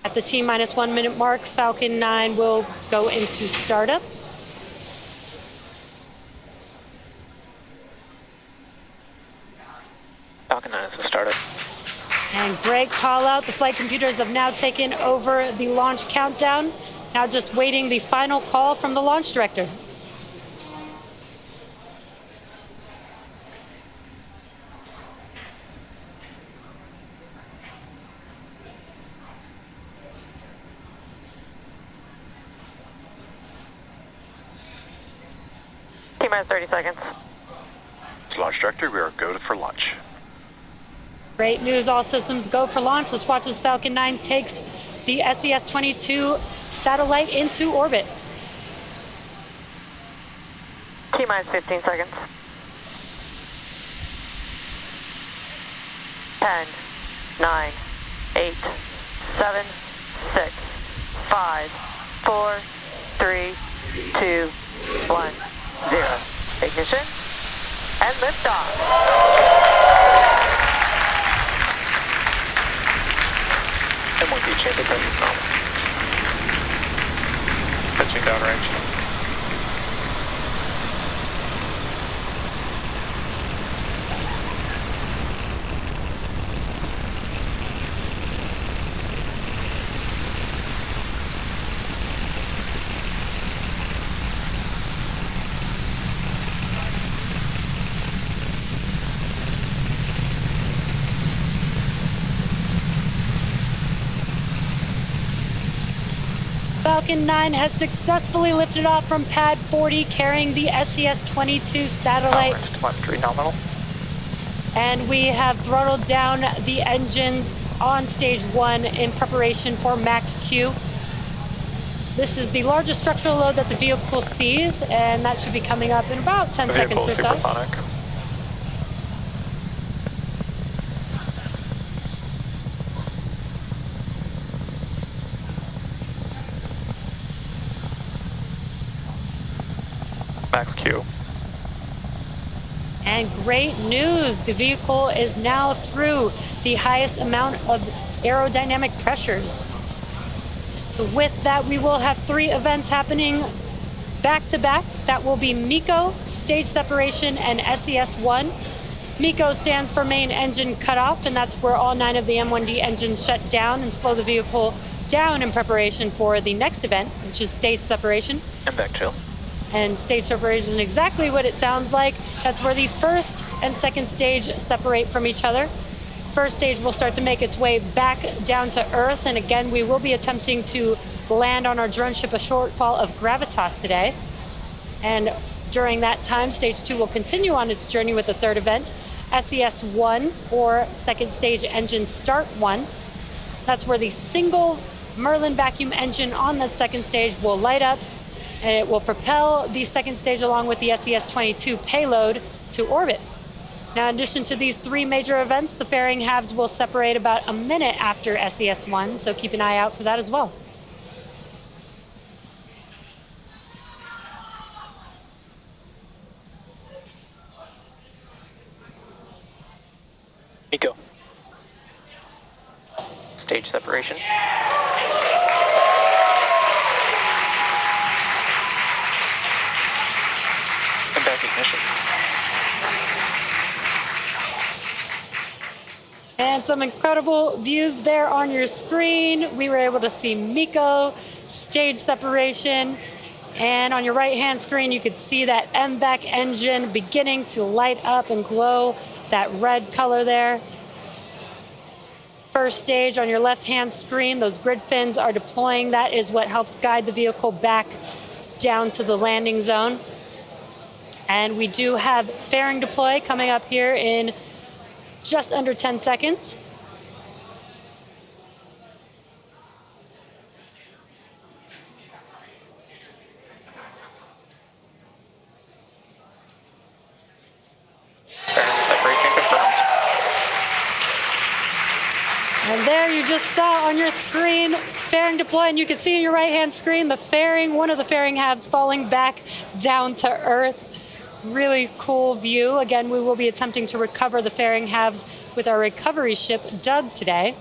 At the T-minus 1 minute mark, Falcon 9 will go into startup. Falcon 9 is the startup. And great call out. The flight computers have now taken over the launch countdown. Now just waiting the final call from the launch director. T-minus 30 seconds. Launch director, we are go for launch. Great news, all systems go for launch. Let's watch as Falcon 9 takes the SES-22 satellite into orbit. T-minus 15 seconds. 10, 9, 8, 7, 6, 5, 4, 3, 2, 1, 0. Ignition and liftoff. M1D chamber pressure normal. Pitching downrange. Falcon 9 has successfully lifted off from pad 40, carrying the SES-22 satellite. Telemetry nominal. And we have throttled down the engines on stage 1 in preparation for max Q. This is the largest structural load that the vehicle sees, and that should be coming up in about 10 seconds or so. Supersonic. Max Q. And great news, the vehicle is now through the highest amount of aerodynamic pressures. So with that, we will have 3 events happening back to back. That will be MECO, stage separation, and SES-1. MECO stands for main engine cutoff, and that's where all 9 of the M1D engines shut down and slow the vehicle down in preparation for the next event, which is stage separation. And back chill. And stage separation is exactly what it sounds like. That's where the first and second stage separate from each other. First stage will start to make its way back down to Earth, and again, we will be attempting to land on our drone ship, a Shortfall of Gravitas today. And during that time, stage 2 will continue on its journey with the third event, SES-1, or second stage engine start 1. That's where the single Merlin vacuum engine on the second stage will light up, and it will propel the second stage along with the SES-22 payload to orbit. Now, in addition to these 3 major events, the fairing halves will separate about a minute after SES-1, so keep an eye out for that as well. MECO. Stage separation. And back ignition. And some incredible views there on your screen. We were able to see MECO, stage separation, and on your right-hand screen, you could see that MVAC engine beginning to light up and glow that red color there. First stage on your left-hand screen, those grid fins are deploying. That is what helps guide the vehicle back down to the landing zone. And we do have fairing deploy coming up here in just under 10 seconds. Separation confirmed. And there you just saw on your screen fairing deploy, and you can see on your right-hand screen the fairing, one of the fairing halves falling back down to Earth. Really cool view. Again, we will be attempting to recover the fairing halves with our recovery ship, Doug, today.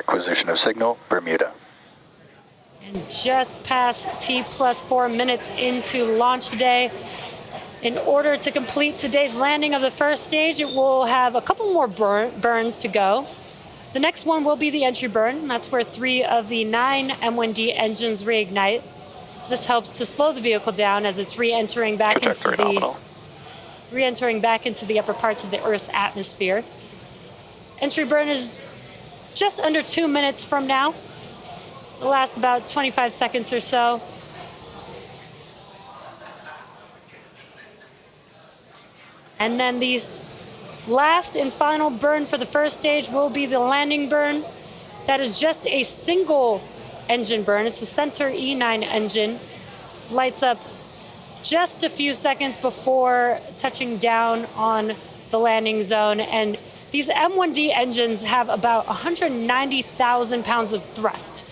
Acquisition of signal, Bermuda. And just past T plus 4 minutes into launch day. In order to complete today's landing of the first stage, it will have a couple more burns to go. The next one will be the entry burn. That's where 3 of the 9 M1D engines reignite. This helps to slow the vehicle down as it's re-entering back into the upper parts of the Earth's atmosphere. Entry burn is just under 2 minutes from now. It'll last about 25 seconds or so. And then the last and final burn for the first stage will be the landing burn. That is just a single engine burn. It's the Center E9 engine. Lights up just a few seconds before touching down on the landing zone. And these M1D engines have about 190,000 pounds of thrust.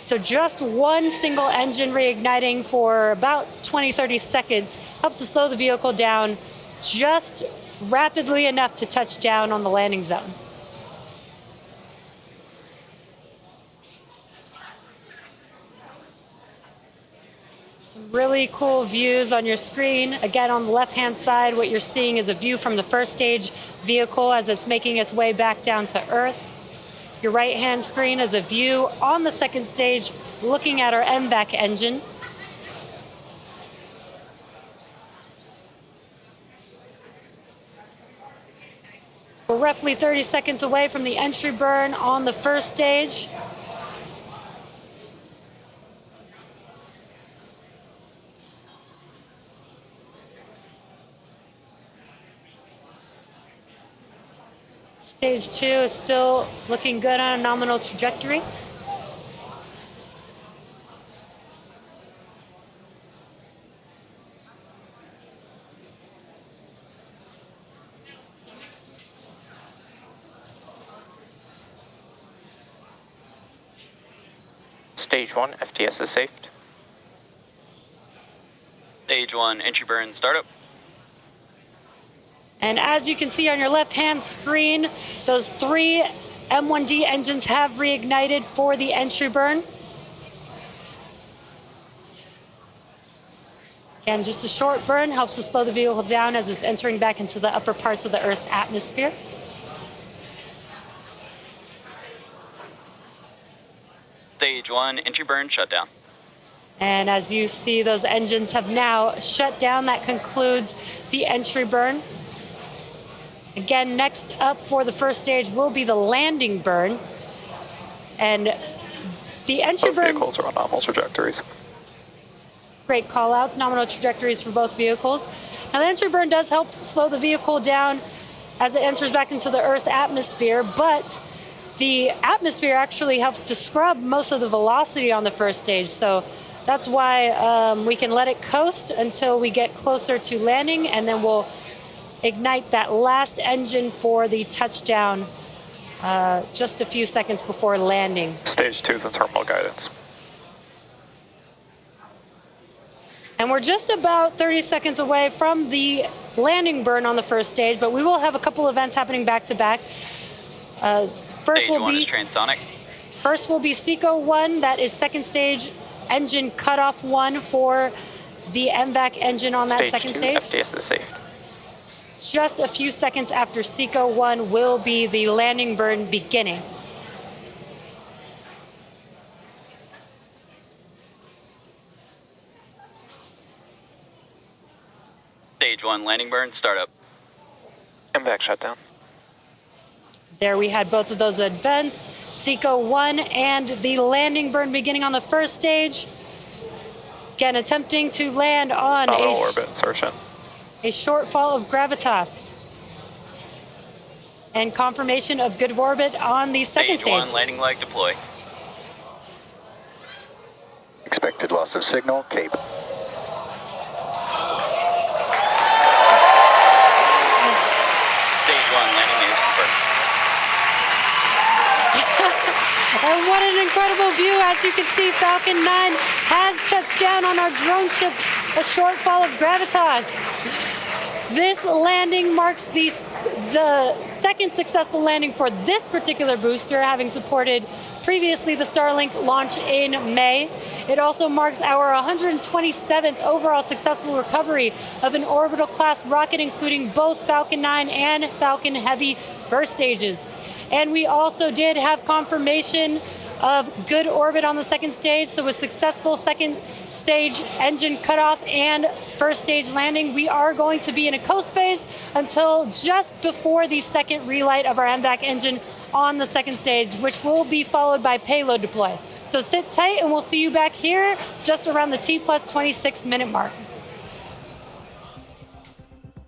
So just one single engine reigniting for about 20-30 seconds helps to slow the vehicle down just rapidly enough to touch down on the landing zone. Some really cool views on your screen. Again, on the left-hand side, what you're seeing is a view from the first stage vehicle as it's making its way back down to Earth. Your right-hand screen is a view on the second stage looking at our MVAC engine. We're roughly 30 seconds away from the entry burn on the first stage. Stage 2 is still looking good on a nominal trajectory. Stage 1, STS is safe. Stage 1, entry burn, startup. And as you can see on your left-hand screen, those 3 M1D engines have reignited for the entry burn. Again, just a short burn helps to slow the vehicle down as it's entering back into the upper parts of the Earth's atmosphere. Stage 1, entry burn, shutdown. And as you see, those engines have now shut down. That concludes the entry burn. Again, next up for the first stage will be the landing burn. And the entry Both burn... vehicles are on nominal trajectories. Great call-outs, nominal trajectories for both vehicles. Now, the entry burn does help slow the vehicle down as it enters back into the Earth's atmosphere, but the atmosphere actually helps to scrub most of the velocity on the first stage. So that's why we can let it coast until we get closer to landing, and then we'll ignite that last engine for the touchdown just a few seconds before landing. Stage 2 is in terminal guidance. And we're just about 30 seconds away from the landing burn on the first stage, but we will have a couple events happening back to back. First will be transonic. First will be SECO 1, that is second stage engine cutoff 1 for the MVAC engine on that second stage. STS is safe. Just a few seconds after SECO 1 will be the landing burn beginning. Stage 1, landing burn, startup. MVAC shutdown. There we had both of those events, SECO 1 and the landing burn beginning on the first stage. Again, attempting to land on Nominal orbit insertion. a shortfall of Gravitas. And confirmation of good orbit on the second Stage stage. 1, landing leg, deploy. Expected loss of signal, Cape. Stage 1, landing is confirmed. And what an incredible view. As you can see, Falcon 9 has touched down on our drone ship, a shortfall of Gravitas. This landing marks the second successful landing for this particular booster, having supported previously the Starlink launch in May. It also marks our 127th overall successful recovery of an orbital class rocket, including both Falcon 9 and Falcon Heavy first stages. And we also did have confirmation of good orbit on the second stage, so a successful second stage engine cutoff and first stage landing. We are going to be in a coast phase until just before the second relight of our MVAC engine on the second stage, which will be followed by payload deploy. So sit tight and we'll see you back here just around the T+26 minute mark.